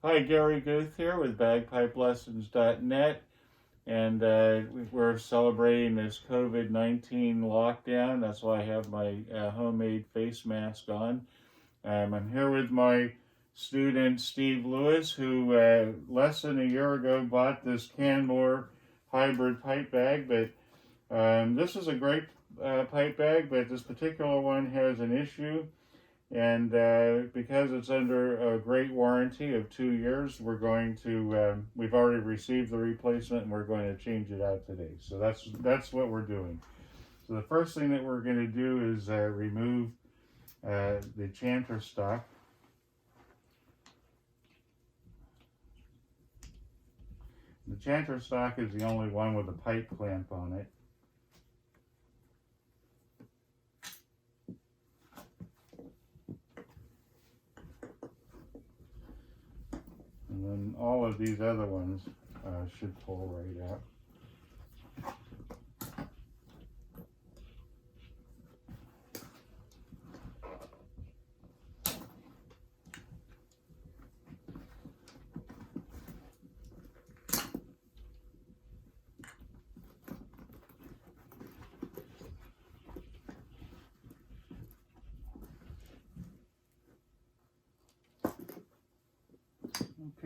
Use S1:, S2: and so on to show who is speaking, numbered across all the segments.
S1: Hi, Gary Guth here with bagpipelessons.net, and we're celebrating this COVID-19 lockdown. That's why I have my homemade face mask on. I'm here with my student Steve Lewis, who less than a year ago bought this Canmore Hybrid Pipe Bag, but this is a great pipe bag, but this particular one has an issue. And because it's under a great warranty of 2 years, we're going to, we've already received the replacement and we're going to change it out today. So that's what we're doing. So the first thing that we're going to do is remove the chanter stock. The chanter stock is the only one with a pipe clamp on it. And then all of these other ones should pull right out.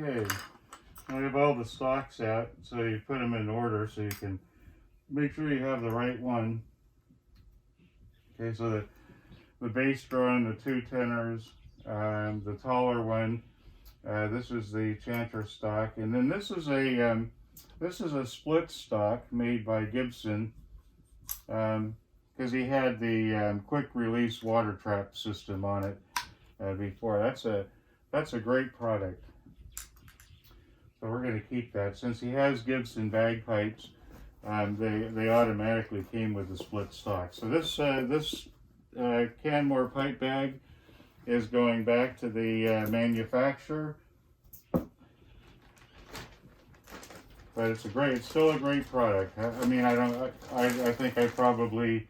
S1: Okay, I have all the stocks out, so you put them in order so you can make sure you have the right one. Okay, so the bass drone, the two tenors, the taller one, this is the chanter stock, and then this is a split stock made by Gibson, because he had the quick release water trap system on it before. That's a great product. So we're going to keep that. Since he has Gibson bagpipes, they automatically came with the split stock. So this Canmore pipe bag is going back to the manufacturer, but it's still a great product. I mean, I think I probably,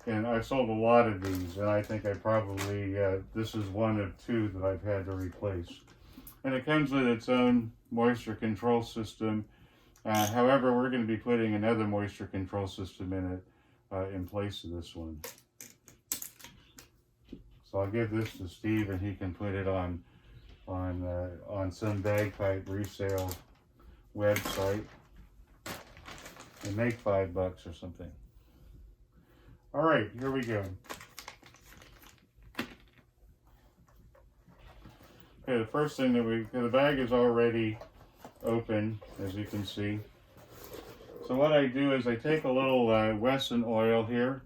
S1: and I've sold a lot of these, and I think I probably this is one of two that I've had to replace. And it comes with its own moisture control system. However, we're going to be putting another moisture control system in it in place of this one. So I'll give this to Steve, and he can put it on some bagpipe resale website and make $5 or something. All right, here we go. Okay, the first thing that the bag is already open, as you can see. So what I do is I take a little Wesson oil here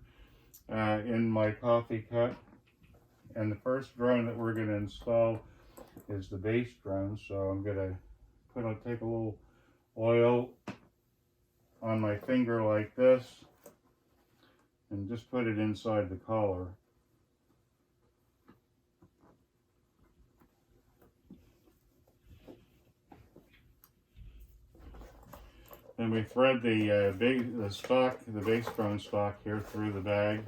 S1: in my coffee cup, and the first drone that we're going to install is the bass drone. So I'm going to take a little oil on my finger like this, and just put it inside the collar. Then we thread the bass drone stock here through the bag,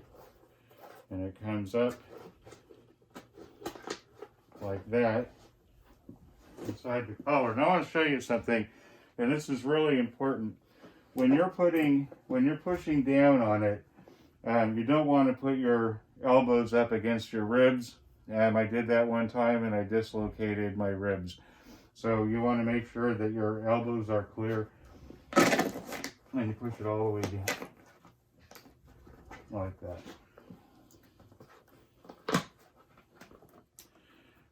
S1: and it comes up like that inside the collar. Now I want to show you something, and this is really important. When you're pushing down on it, you don't want to put your elbows up against your ribs. I did that one time and I dislocated my ribs. So you want to make sure that your elbows are clear. And you push it all the way down, like that.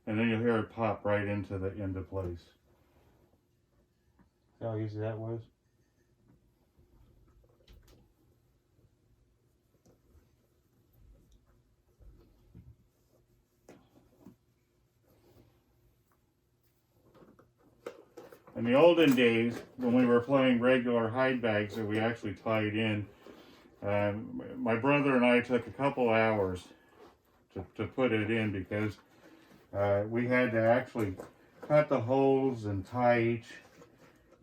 S1: And then you'll hear it pop right into place. See how easy that was? In the olden days, when we were playing regular hide bags that we actually tied in, my brother and I took a couple hours to put it in, because we had to actually cut the holes and tie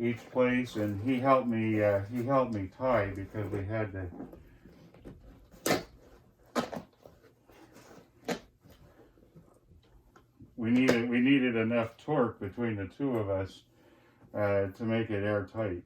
S1: each place, and he helped me tie, because we had we needed enough torque between the two of us to make it airtight.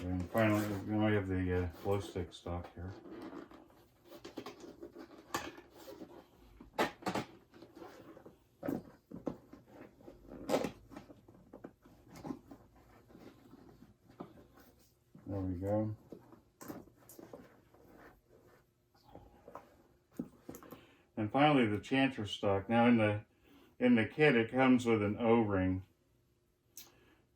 S1: And finally, we have the glow stick stock here. There we go. And finally, the chanter stock. Now, in the kit, it comes with an O-ring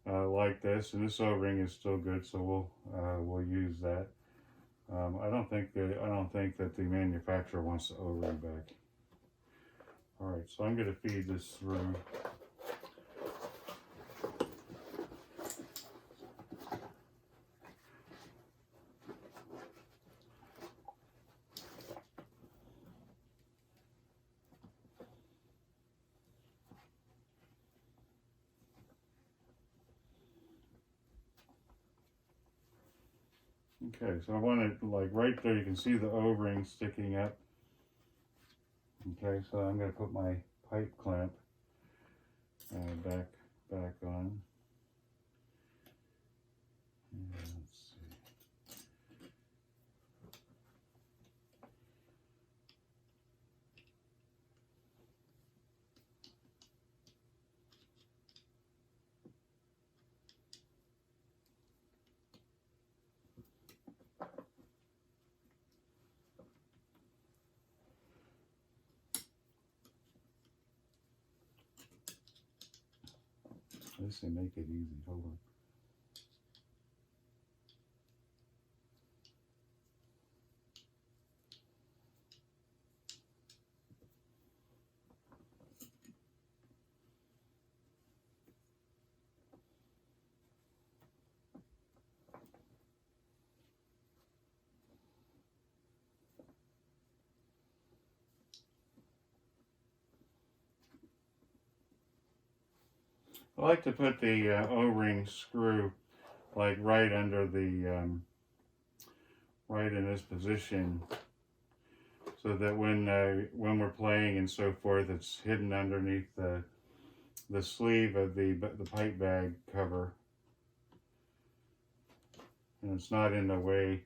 S1: like this, and this O-ring is still good, so we'll use that. I don't think that the manufacturer wants the O-ring back. All right, so I'm going to feed this through. Okay, so I want it like right there. You can see the O-ring sticking up. Okay, so I'm going to put my pipe clamp back on. And let's see. This will make it easy. Hold on. I like to put the O-ring screw like right under the, right in this position, so that when we're playing and so forth, it's hidden underneath the sleeve of the pipe bag cover, and it's not in the way.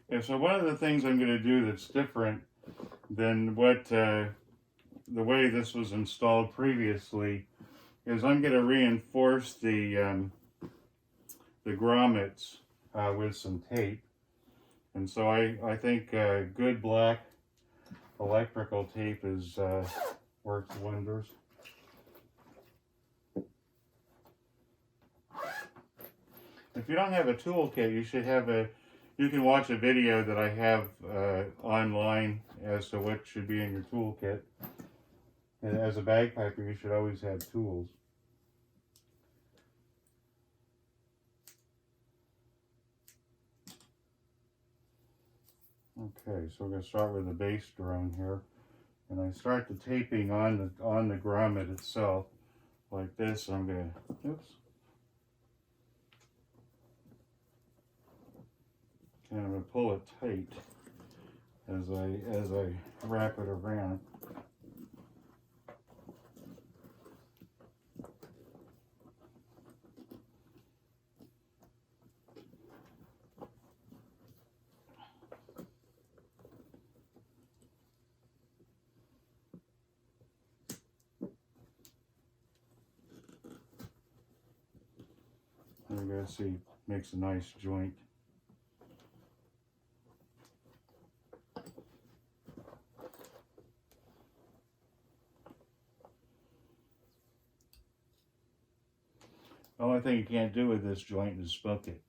S1: Yeah, so one of the things I'm going to do that's different than what the way this was installed previously is I'm going to reinforce the grommets with some tape. And so I think good black electrical tape is works wonders. If you don't have a toolkit, you should have you can watch a video that I have online as to what should be in your toolkit. And as a bagpiper, you should always have tools. Okay, so we're going to start with the bass drone here. And I start the taping on the grommet itself like this. I'm going to, oops. And I'm going to pull it tight as I wrap it around. You guys see, makes a nice joint. The only thing you can't do with this joint is smoke it.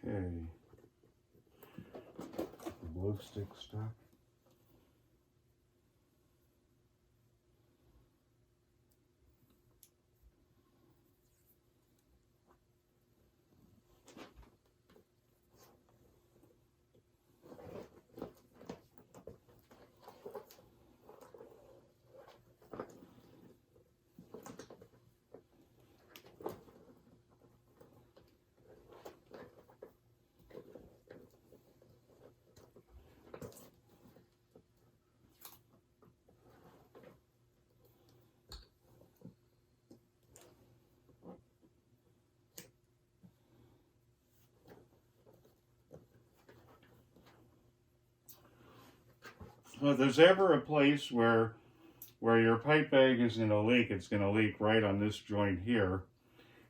S1: Okay, the glow stick stuck. So if there's ever a place where your pipe bag is going to leak, it's going to leak right on this joint here.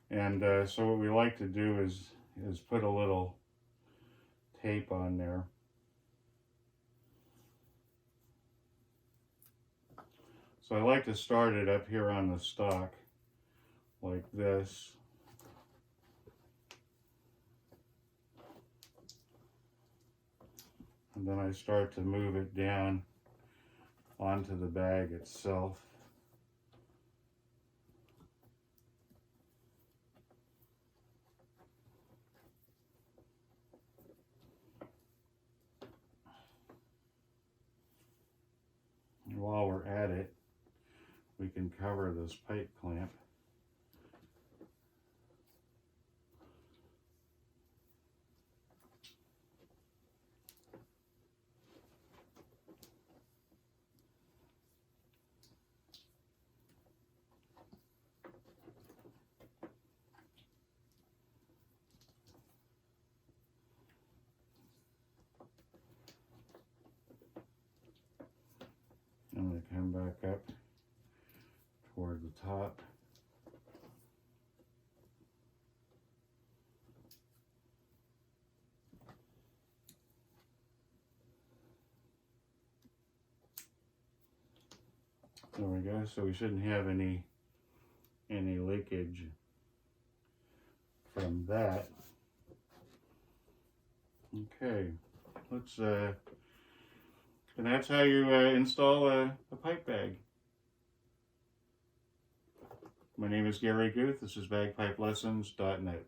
S1: And so what we like to do is put a little tape on there. So I like to start it up here on the stock like this. And then I start to move it down onto the bag itself. And while we're at it, we can cover this pipe clamp. I'm going to come back up toward the top. There we go. So we shouldn't have any leakage from that. Okay, let's and that's how you install a pipe bag. My name is Gary Guth. This is bagpipelessons.net.